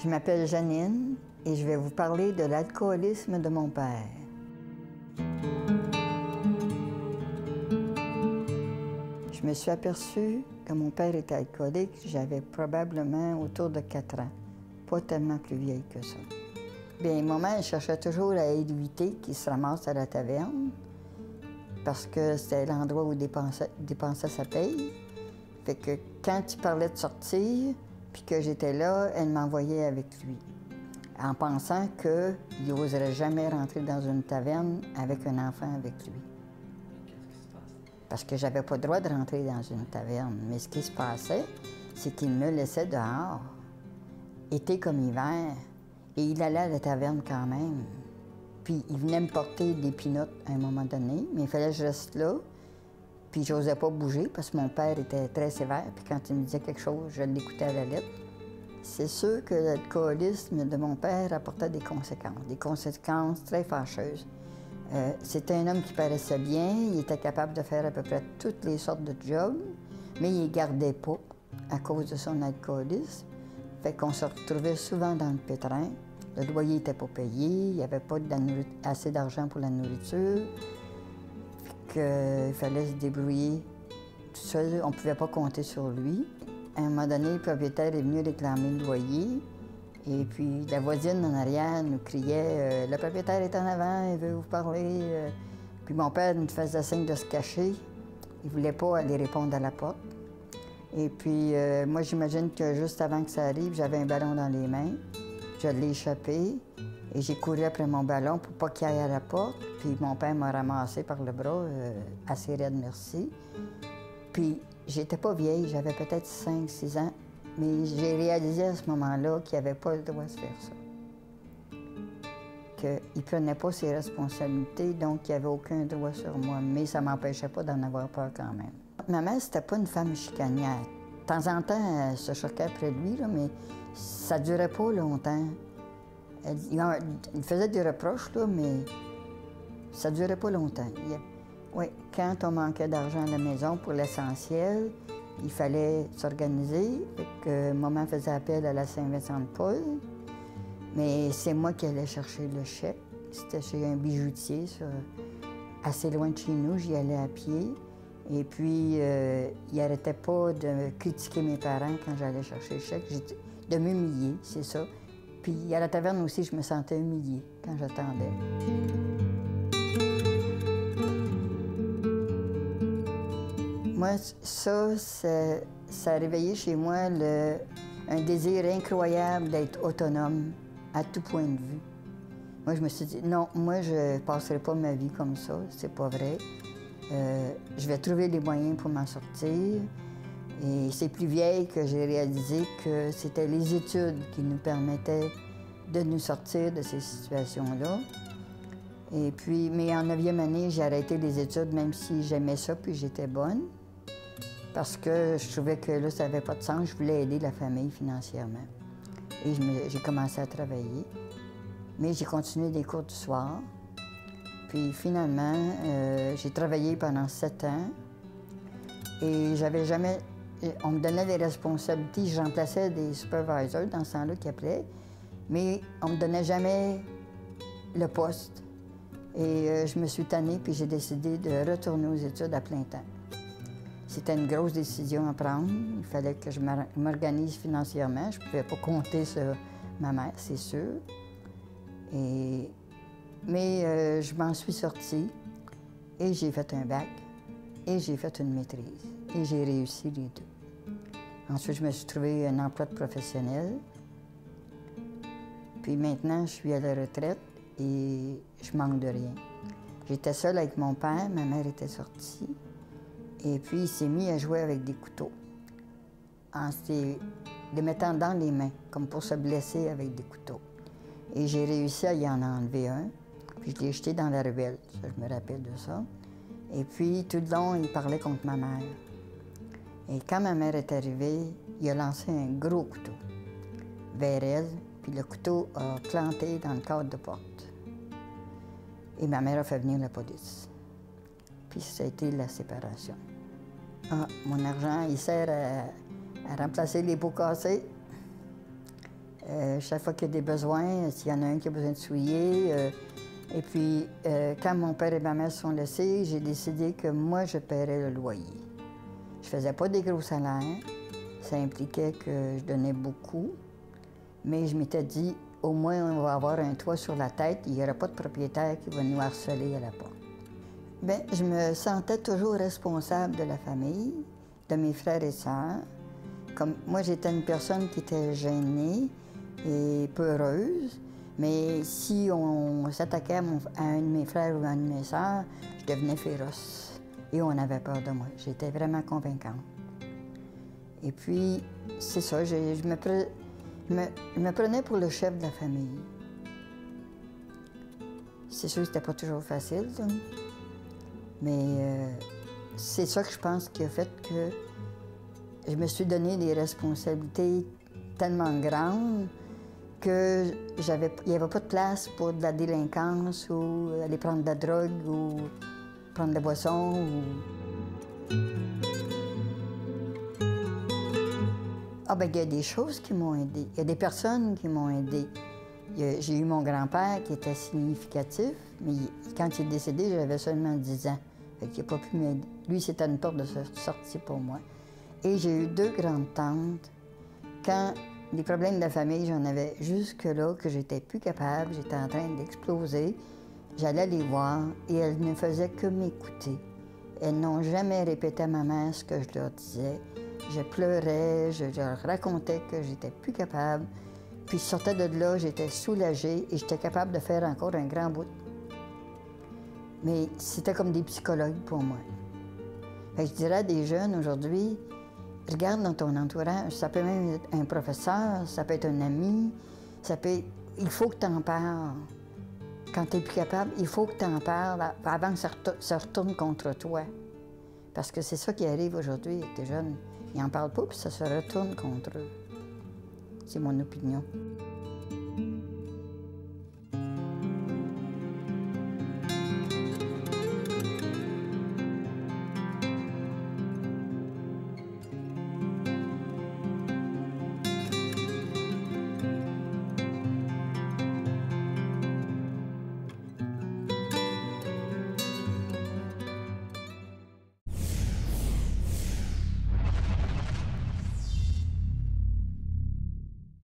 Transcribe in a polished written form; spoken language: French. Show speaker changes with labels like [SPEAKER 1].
[SPEAKER 1] Je m'appelle Janine et je vais vous parler de l'alcoolisme de mon père. Je me suis aperçue que mon père était alcoolique, j'avais probablement autour de 4 ans, pas tellement plus vieille que ça. Bien, maman, elle cherchait toujours à éviter qu'il se ramasse à la taverne parce que c'était l'endroit où il dépensait sa paye. Fait que quand il parlait de sortir, puis que j'étais là, elle m'envoyait avec lui, en pensant qu'il n'oserait jamais rentrer dans une taverne avec un enfant avec lui. Parce que j'avais pas le droit de rentrer dans une taverne. Mais ce qui se passait, c'est qu'il me laissait dehors, été comme hiver, et il allait à la taverne quand même. Puis il venait me porter des pinottes à un moment donné, mais il fallait que je reste là. Puis j'osais pas bouger parce que mon père était très sévère. Puis quand il me disait quelque chose, je l'écoutais à la lettre. C'est sûr que l'alcoolisme de mon père apportait des conséquences très fâcheuses. C'était un homme qui paraissait bien, il était capable de faire à peu près toutes les sortes de jobs, mais il ne gardait pas à cause de son alcoolisme. Fait qu'on se retrouvait souvent dans le pétrin. Le loyer n'était pas payé, il n'y avait pas assez d'argent pour la nourriture. Il fallait se débrouiller tout seul, on ne pouvait pas compter sur lui. À un moment donné, le propriétaire est venu réclamer le loyer. Et puis la voisine en arrière nous criait le propriétaire est en avant, il veut vous parler. Puis mon père nous faisait signe de se cacher. Il ne voulait pas aller répondre à la porte. Et puis moi, j'imagine que juste avant que ça arrive, j'avais un ballon dans les mains. Je l'ai échappé et j'ai couru après mon ballon pour pas qu'il aille à la porte. Puis mon père m'a ramassé par le bras, assez raide, merci. Puis j'étais pas vieille, j'avais peut-être 5-6 ans. Mais j'ai réalisé à ce moment-là qu'il n'avait pas le droit de faire ça. Qu'il ne prenait pas ses responsabilités, donc il n'avait aucun droit sur moi. Mais ça ne m'empêchait pas d'en avoir peur quand même. Ma mère, c'était pas une femme chicanière. De temps en temps, elle se choquait après lui, là, mais ça ne durait pas longtemps. Il faisait des reproches, là, mais ça ne durait pas longtemps. Oui, quand on manquait d'argent à la maison pour l'essentiel, il fallait s'organiser. Maman faisait appel à la Saint-Vincent-de-Paul. Mais c'est moi qui allais chercher le chèque. C'était chez un bijoutier, assez loin de chez nous. J'y allais à pied. Et puis, il n'arrêtait pas de critiquer mes parents quand j'allais chercher le chèque. De m'humilier, c'est ça. Puis à la taverne aussi, je me sentais humiliée quand j'attendais. Moi, ça a réveillé chez moi un désir incroyable d'être autonome à tout point de vue. Moi, je me suis dit, non, moi, je ne passerai pas ma vie comme ça, c'est pas vrai. Je vais trouver les moyens pour m'en sortir. Et c'est plus vieille que j'ai réalisé que c'était les études qui nous permettaient de nous sortir de ces situations-là. Et puis, mais en 9e année, j'ai arrêté les études, même si j'aimais ça, puis j'étais bonne. Parce que je trouvais que là, ça n'avait pas de sens. Je voulais aider la famille financièrement. Et j'ai commencé à travailler. Mais j'ai continué des cours du soir. Puis finalement, j'ai travaillé pendant 7 ans. Et j'avais jamais... On me donnait des responsabilités. Je remplaçais des supervisors dans ce temps-là qui appelaient. Mais on ne me donnait jamais le poste. Et je me suis tannée, puis j'ai décidé de retourner aux études à plein temps. C'était une grosse décision à prendre. Il fallait que je m'organise financièrement. Je ne pouvais pas compter sur ma mère, c'est sûr. Mais je m'en suis sortie et j'ai fait un bac et j'ai fait une maîtrise. Et j'ai réussi les deux. Ensuite, je me suis trouvé un emploi de professionnel. Puis maintenant, je suis à la retraite et je manque de rien. J'étais seule avec mon père, ma mère était sortie. Et puis, il s'est mis à jouer avec des couteaux, en les mettant dans les mains, comme pour se blesser avec des couteaux. Et j'ai réussi à y en enlever un, puis je l'ai jeté dans la ruelle, ça, je me rappelle de ça. Et puis, tout le long, il parlait contre ma mère. Et quand ma mère est arrivée, il a lancé un gros couteau vers elle, puis le couteau a planté dans le cadre de porte. Et ma mère a fait venir la police. Puis ça a été la séparation. Ah, mon argent, il sert à remplacer les pots cassés. Chaque fois qu'il y a des besoins, s'il y en a un qui a besoin de souiller. Et puis, quand mon père et ma mère se sont laissés, j'ai décidé que moi, je paierais le loyer. Je faisais pas des gros salaires. Ça impliquait que je donnais beaucoup. Mais je m'étais dit, au moins, on va avoir un toit sur la tête. Il n'y aura pas de propriétaire qui va nous harceler à la porte. Bien, je me sentais toujours responsable de la famille, de mes frères et sœurs. Comme moi, j'étais une personne qui était gênée et peureuse, mais si on s'attaquait à un de mes frères ou à une de mes sœurs, je devenais féroce et on avait peur de moi. J'étais vraiment convaincante. Et puis, c'est ça, je me prenais pour le chef de la famille. C'est sûr que c'était pas toujours facile, ça. Mais c'est ça que je pense qui a fait que je me suis donné des responsabilités tellement grandes que il n'y avait pas de place pour de la délinquance ou aller prendre de la drogue ou prendre de la boisson. Ah bien, il y a des choses qui m'ont aidé. Il y a des personnes qui m'ont aidé. J'ai eu mon grand-père qui était significatif, mais quand il est décédé, j'avais seulement 10 ans. Fait qu'il n'a pas pu m'aider. Lui, c'était une porte de sortie pour moi. Et j'ai eu 2 grandes-tantes. Quand les problèmes de la famille, j'en avais jusque-là, que j'étais plus capable, j'étais en train d'exploser, j'allais les voir et elles ne faisaient que m'écouter. Elles n'ont jamais répété à ma mère ce que je leur disais. Je pleurais, je leur racontais que j'étais plus capable. Puis je sortais de là, j'étais soulagée et j'étais capable de faire encore un grand bout. Mais c'était comme des psychologues pour moi. Fait que je dirais à des jeunes aujourd'hui, regarde dans ton entourage, ça peut même être un professeur, ça peut être un ami, il faut que tu en parles. Quand tu n'es plus capable, il faut que tu en parles avant que ça retourne contre toi. Parce que c'est ça qui arrive aujourd'hui avec les jeunes. Ils n'en parlent pas, puis ça se retourne contre eux. C'est mon opinion.